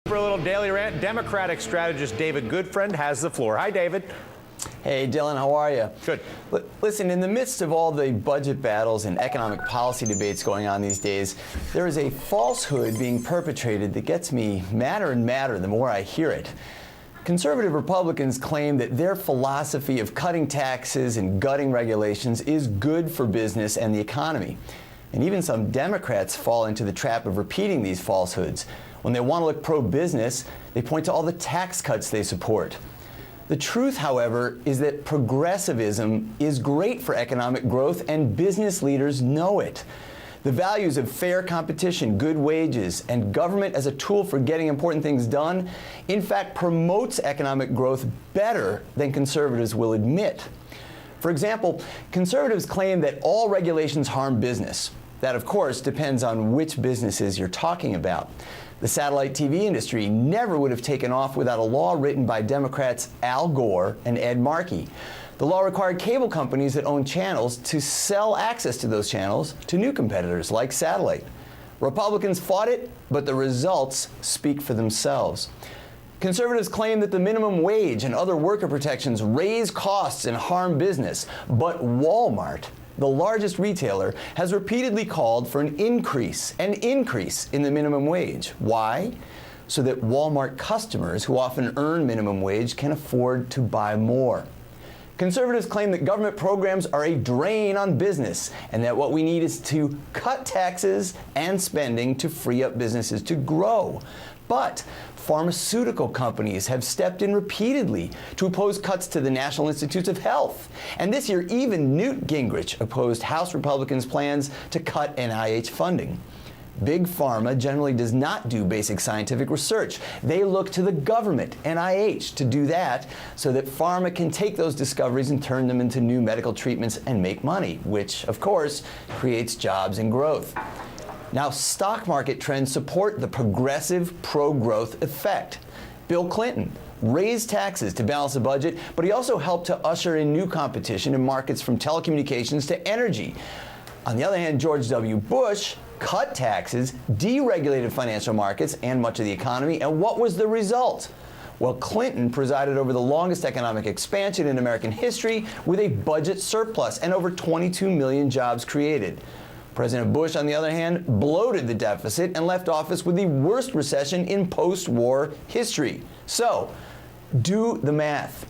For a little daily rant, Democratic strategist David Goodfriend has the floor. Hi, David. Hey, Dylan, how are you? Good. Listen, in the midst of all the budget battles and economic policy debates going on these days, there is a falsehood being perpetrated that gets me madder and madder the more I hear it. Conservative Republicans claim that their philosophy of cutting taxes and gutting regulations is good for business and the economy. And even some Democrats fall into the trap of repeating these falsehoods. When they want to look pro-business, they point to all the tax cuts they support. The truth, however, is that progressivism is great for economic growth, and business leaders know it. The values of fair competition, good wages, and government as a tool for getting important things done, in fact, promotes economic growth better than conservatives will admit. For example, conservatives claim that all regulations harm business. That, of course, depends on which businesses you're talking about. The satellite TV industry never would have taken off without a law written by Democrats Al Gore and Ed Markey. The law required cable companies that own channels to sell access to those channels to new competitors like satellite. Republicans fought it, but the results speak for themselves. Conservatives claim that the minimum wage and other worker protections raise costs and harm business, but Walmart, the largest retailer, has repeatedly called for an increase in the minimum wage. Why? So that Walmart customers who often earn minimum wage can afford to buy more. Conservatives claim that government programs are a drain on business and that what we need is to cut taxes and spending to free up businesses to grow. But pharmaceutical companies have stepped in repeatedly to oppose cuts to the National Institutes of Health. And this year, even Newt Gingrich opposed House Republicans' plans to cut NIH funding. Big Pharma generally does not do basic scientific research. They look to the government, NIH, to do that so that pharma can take those discoveries and turn them into new medical treatments and make money, which, of course, creates jobs and growth. Now, stock market trends support the progressive pro-growth effect. Bill Clinton raised taxes to balance the budget, but he also helped to usher in new competition in markets from telecommunications to energy. On the other hand, George W. Bush cut taxes, deregulated financial markets and much of the economy, and what was the result? Well, Clinton presided over the longest economic expansion in American history with a budget surplus and over 22 million jobs created. President Bush, on the other hand, bloated the deficit and left office with the worst recession in post-war history. So, do the math.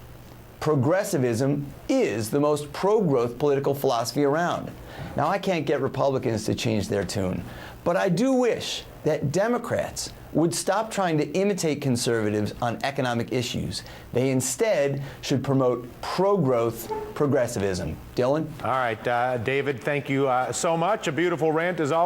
Progressivism is the most pro-growth political philosophy around. Now, I can't get Republicans to change their tune, but I do wish that Democrats would stop trying to imitate conservatives on economic issues. They instead should promote pro-growth progressivism. Dylan? All right, David, thank you so much. A beautiful rant as always.